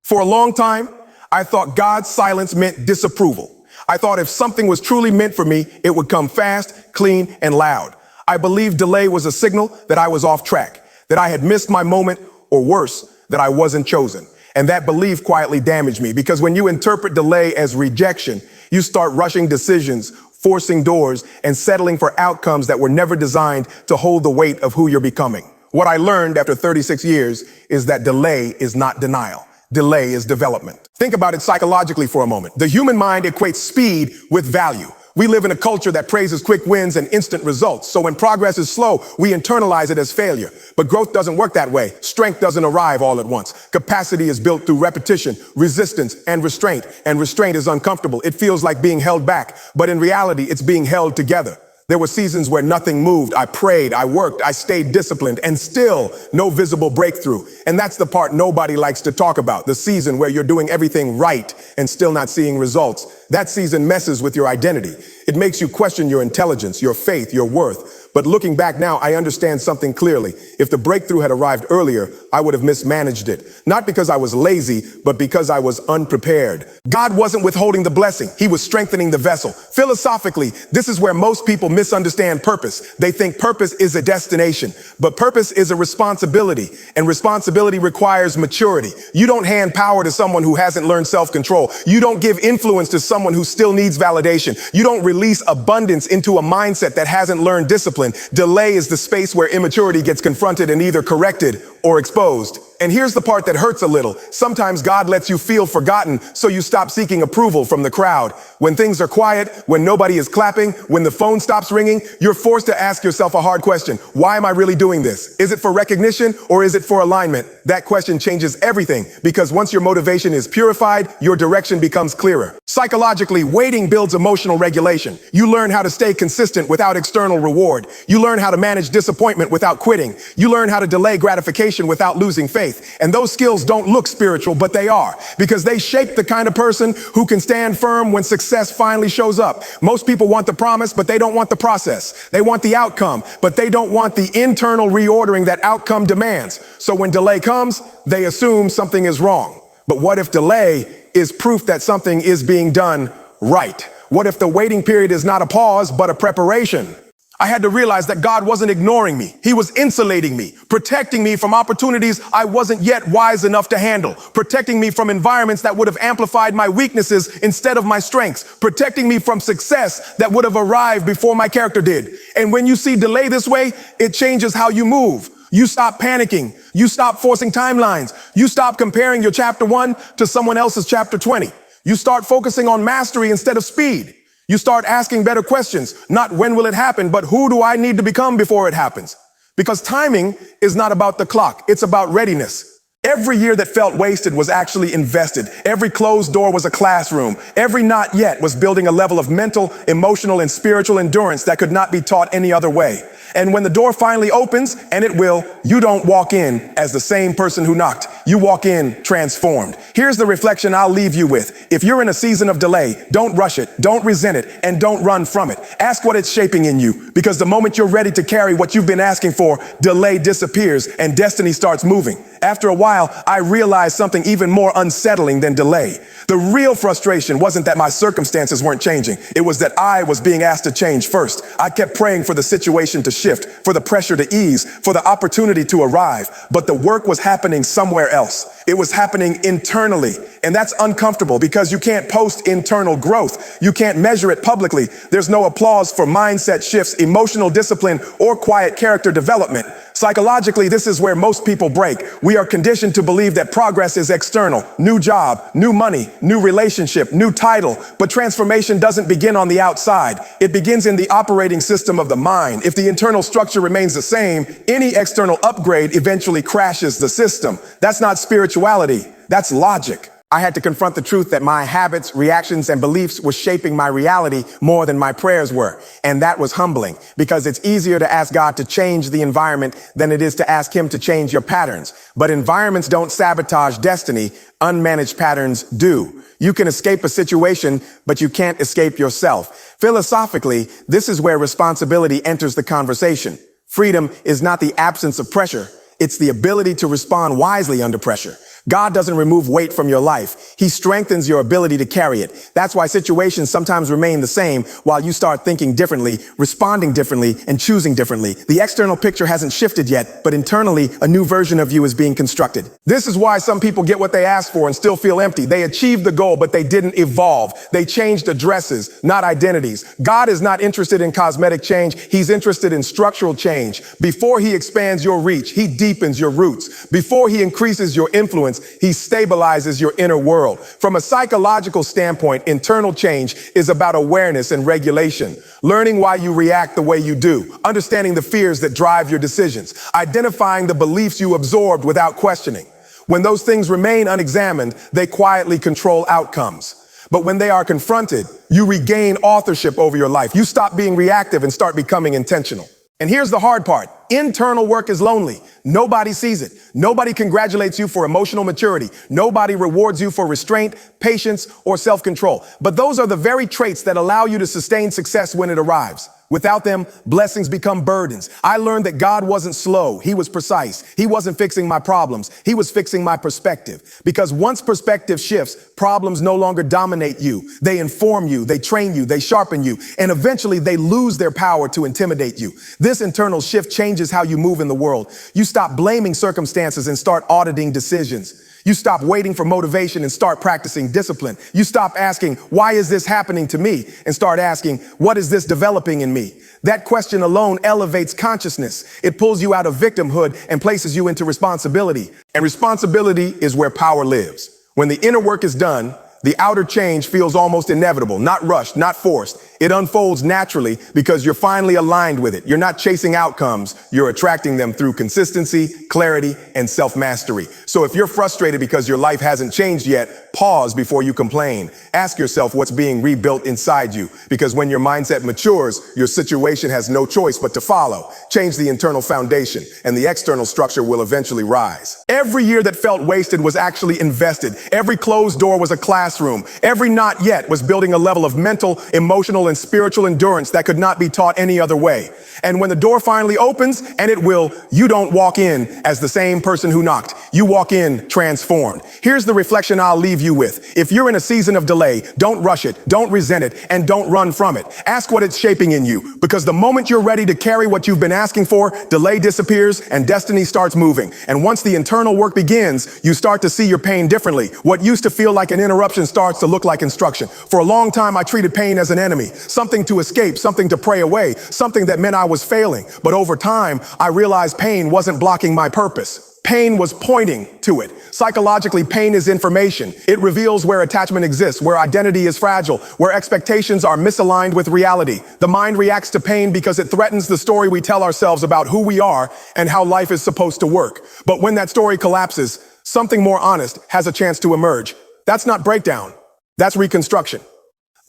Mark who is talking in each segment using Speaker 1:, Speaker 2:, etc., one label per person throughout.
Speaker 1: For a long time, I thought God's silence meant disapproval. I thought if something was truly meant for me, it would come fast, clean, and loud. I believed delay was a signal that I was off track, that I had missed my moment, or worse, that I wasn't chosen. And that belief quietly damaged me, because when you interpret delay as rejection, you start rushing decisions, forcing doors, and settling for outcomes that were never designed to hold the weight of who you're becoming. What I learned after 36 years is that delay is not denial. Delay is development. Think about it psychologically for a moment. The human mind equates speed with value. We live in a culture that praises quick wins and instant results. So when progress is slow, we internalize it as failure. But growth doesn't work that way. Strength doesn't arrive all at once. Capacity is built through repetition, resistance, and restraint. And restraint is uncomfortable. It feels like being held back. But in reality, it's being held together. There were seasons where nothing moved. I prayed, I worked, I stayed disciplined, and still no visible breakthrough. And that's the part nobody likes to talk about, the season where you're doing everything right and still not seeing results. That season messes with your identity. It makes you question your intelligence, your faith, your worth. But looking back now, I understand something clearly. If the breakthrough had arrived earlier, I would have mismanaged it. Not because I was lazy, but because I was unprepared. God wasn't withholding the blessing. He was strengthening the vessel. Philosophically, this is where most people misunderstand purpose. They think purpose is a destination, but purpose is a responsibility, and responsibility requires maturity. You don't hand power to someone who hasn't learned self-control. You don't give influence to someone who still needs validation. You don't release abundance into a mindset that hasn't learned discipline. Delay is the space where immaturity gets confronted and either corrected or exposed. And here's the part that hurts a little. Sometimes God lets you feel forgotten, so you stop seeking approval from the crowd. When things are quiet, when nobody is clapping, when the phone stops ringing, you're forced to ask yourself a hard question. Why am I really doing this? Is it for recognition or is it for alignment? That question changes everything, because once your motivation is purified, your direction becomes clearer. Psychologically, waiting builds emotional regulation. You learn how to stay consistent without external reward. You learn how to manage disappointment without quitting. You learn how to delay gratification without losing faith. And those skills don't look spiritual, but they are, because they shape the kind of person who can stand firm when success finally shows up. Most people want the promise, but they don't want the process. They want the outcome, but they don't want the internal reordering that outcome demands. So when delay comes, they assume something is wrong. But what if delay is proof that something is being done right? What if the waiting period is not a pause, but a preparation? I had to realize that God wasn't ignoring me. He was insulating me, protecting me from opportunities I wasn't yet wise enough to handle, protecting me from environments that would have amplified my weaknesses instead of my strengths, protecting me from success that would have arrived before my character did. And when you see delay this way, it changes how you move. You stop panicking. You stop forcing timelines. You stop comparing your chapter 1 to someone else's chapter 20. You start focusing on mastery instead of speed. You start asking better questions, not when will it happen, but who do I need to become before it happens? Because timing is not about the clock, it's about readiness. Every year that felt wasted was actually invested. Every closed door was a classroom. Every not yet was building a level of mental, emotional, and spiritual endurance that could not be taught any other way. And when the door finally opens, and it will, you don't walk in as the same person who knocked. You walk in transformed. Here's the reflection I'll leave you with. If you're in a season of delay, don't rush it, don't resent it, and don't run from it. Ask what it's shaping in you, because the moment you're ready to carry what you've been asking for, delay disappears and destiny starts moving. After a while, I realized something even more unsettling than delay. The real frustration wasn't that my circumstances weren't changing. It was that I was being asked to change first. I kept praying for the situation to shift, for the pressure to ease, for the opportunity to arrive. But the work was happening somewhere else. It was happening internally. And that's uncomfortable, because you can't post internal growth. You can't measure it publicly. There's no applause for mindset shifts, emotional discipline, or quiet character development. Psychologically, this is where most people break. We are conditioned to believe that progress is external. New job, new money, new relationship, new title. But transformation doesn't begin on the outside. It begins in the operating system of the mind. If the internal structure remains the same, any external upgrade eventually crashes the system. That's not spirituality. That's logic. I had to confront the truth that my habits, reactions, and beliefs were shaping my reality more than my prayers were. And that was humbling, because it's easier to ask God to change the environment than it is to ask Him to change your patterns. But environments don't sabotage destiny. Unmanaged patterns do. You can escape a situation, but you can't escape yourself. Philosophically, this is where responsibility enters the conversation. Freedom is not the absence of pressure. It's the ability to respond wisely under pressure. God doesn't remove weight from your life. He strengthens your ability to carry it. That's why situations sometimes remain the same while you start thinking differently, responding differently, and choosing differently. The external picture hasn't shifted yet, but internally, a new version of you is being constructed. This is why some people get what they asked for and still feel empty. They achieved the goal, but they didn't evolve. They changed addresses, not identities. God is not interested in cosmetic change. He's interested in structural change. Before he expands your reach, he deepens your roots. Before he increases your influence, he stabilizes your inner world. From a psychological standpoint, internal change is about awareness and regulation. Learning why you react the way you do. Understanding the fears that drive your decisions. Identifying the beliefs you absorbed without questioning. When those things remain unexamined, they quietly control outcomes. But when they are confronted, you regain authorship over your life. You stop being reactive and start becoming intentional. And here's the hard part. Internal work is lonely. Nobody sees it. Nobody congratulates you for emotional maturity. Nobody rewards you for restraint, patience, or self-control. But those are the very traits that allow you to sustain success when it arrives. Without them, blessings become burdens. I learned that God wasn't slow. He was precise. He wasn't fixing my problems. He was fixing my perspective. Because once perspective shifts, problems no longer dominate you. They inform you, they train you, they sharpen you, and eventually they lose their power to intimidate you. This internal shift changes how you move in the world. You stop blaming circumstances and start auditing decisions. You stop waiting for motivation and start practicing discipline. You stop asking, why is this happening to me? And start asking, what is this developing in me? That question alone elevates consciousness. It pulls you out of victimhood and places you into responsibility. And responsibility is where power lives. When the inner work is done, the outer change feels almost inevitable, not rushed, not forced. It unfolds naturally because you're finally aligned with it. You're not chasing outcomes, you're attracting them through consistency, clarity, and self-mastery. So if you're frustrated because your life hasn't changed yet, pause before you complain. Ask yourself what's being rebuilt inside you, because when your mindset matures, your situation has no choice but to follow. Change the internal foundation, and the external structure will eventually rise. Every year that felt wasted was actually invested. Every closed door was a classroom. Every not yet was building a level of mental, emotional, and spiritual endurance that could not be taught any other way. And when the door finally opens, and it will, you don't walk in as the same person who knocked. You walk in transformed. Here's the reflection I'll leave you with. If you're in a season of delay, don't rush it, don't resent it, and don't run from it. Ask what it's shaping in you, because the moment you're ready to carry what you've been asking for, delay disappears and destiny starts moving. And once the internal work begins, you start to see your pain differently. What used to feel like an interruption starts to look like instruction. For a long time, I treated pain as an enemy, something to escape, something to pray away, something that meant I was failing. But over time, I realized pain wasn't blocking my purpose. Pain was pointing to it. Psychologically, pain is information. It reveals where attachment exists, where identity is fragile, where expectations are misaligned with reality. The mind reacts to pain because it threatens the story we tell ourselves about who we are and how life is supposed to work. But when that story collapses, something more honest has a chance to emerge. That's not breakdown. That's reconstruction.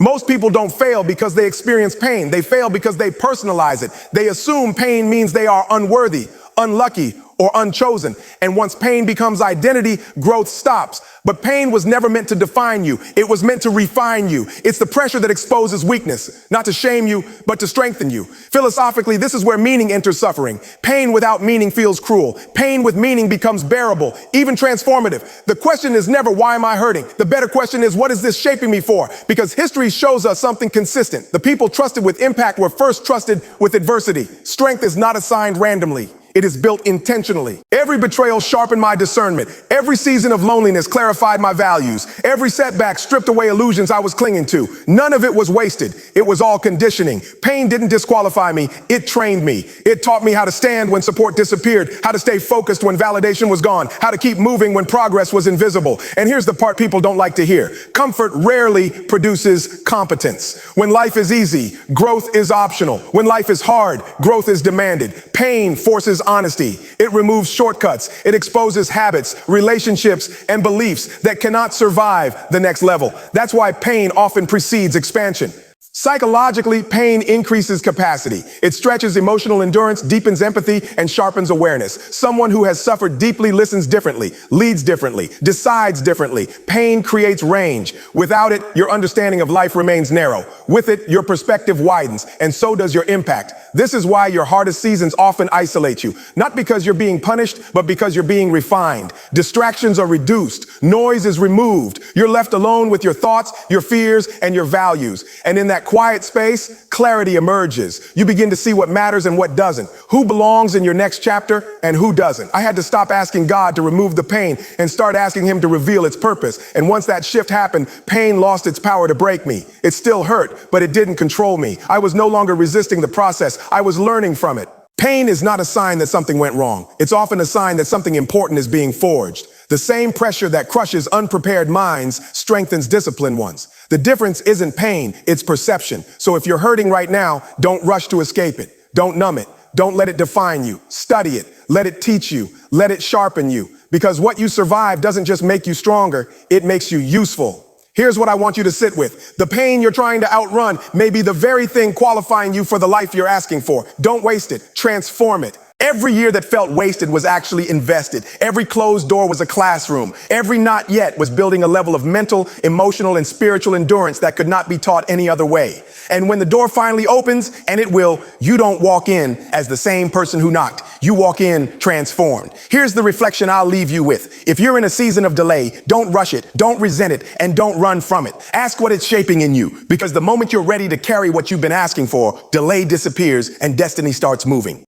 Speaker 1: Most people don't fail because they experience pain. They fail because they personalize it. They assume pain means they are unworthy, unlucky, or unchosen. And once pain becomes identity, growth stops. But pain was never meant to define you. It was meant to refine you. It's the pressure that exposes weakness, not to shame you, but to strengthen you. Philosophically, this is where meaning enters suffering. Pain without meaning feels cruel. Pain with meaning becomes bearable, even transformative. The question is never, why am I hurting? The better question is, what is this shaping me for? Because history shows us something consistent. The people trusted with impact were first trusted with adversity. Strength is not assigned randomly. It is built intentionally. Every betrayal sharpened my discernment. Every season of loneliness clarified my values. Every setback stripped away illusions I was clinging to. None of it was wasted. It was all conditioning. Pain didn't disqualify me. It trained me. It taught me how to stand when support disappeared, how to stay focused when validation was gone, how to keep moving when progress was invisible. And here's the part people don't like to hear. Comfort rarely produces competence. When life is easy, growth is optional. When life is hard, growth is demanded. Pain forces honesty. It removes shortcuts. It exposes habits, relationships, and beliefs that cannot survive the next level. That's why pain often precedes expansion. Psychologically, pain increases capacity. It stretches emotional endurance, deepens empathy, and sharpens awareness. Someone who has suffered deeply listens differently, leads differently, decides differently. Pain creates range. Without it, your understanding of life remains narrow. With it, your perspective widens, and so does your impact. This is why your hardest seasons often isolate you. Not because you're being punished, but because you're being refined. Distractions are reduced. Noise is removed. You're left alone with your thoughts, your fears, and your values. And in that quiet space, clarity emerges. You begin to see what matters and what doesn't. Who belongs in your next chapter and who doesn't. I had to stop asking God to remove the pain and start asking him to reveal its purpose. And once that shift happened, pain lost its power to break me. It still hurt, but it didn't control me. I was no longer resisting the process. I was learning from it. Pain is not a sign that something went wrong. It's often a sign that something important is being forged. The same pressure that crushes unprepared minds strengthens disciplined ones. The difference isn't pain, it's perception. So if you're hurting right now, don't rush to escape it. Don't numb it. Don't let it define you. Study it. Let it teach you. Let it sharpen you. Because what you survive doesn't just make you stronger, it makes you useful. Here's what I want you to sit with. The pain you're trying to outrun may be the very thing qualifying you for the life you're asking for. Don't waste it. Transform it. Every year that felt wasted was actually invested. Every closed door was a classroom. Every not yet was building a level of mental, emotional, and spiritual endurance that could not be taught any other way. And when the door finally opens, and it will, you don't walk in as the same person who knocked. You walk in transformed. Here's the reflection I'll leave you with. If you're in a season of delay, don't rush it, don't resent it, and don't run from it. Ask what it's shaping in you, because the moment you're ready to carry what you've been asking for, delay disappears and destiny starts moving.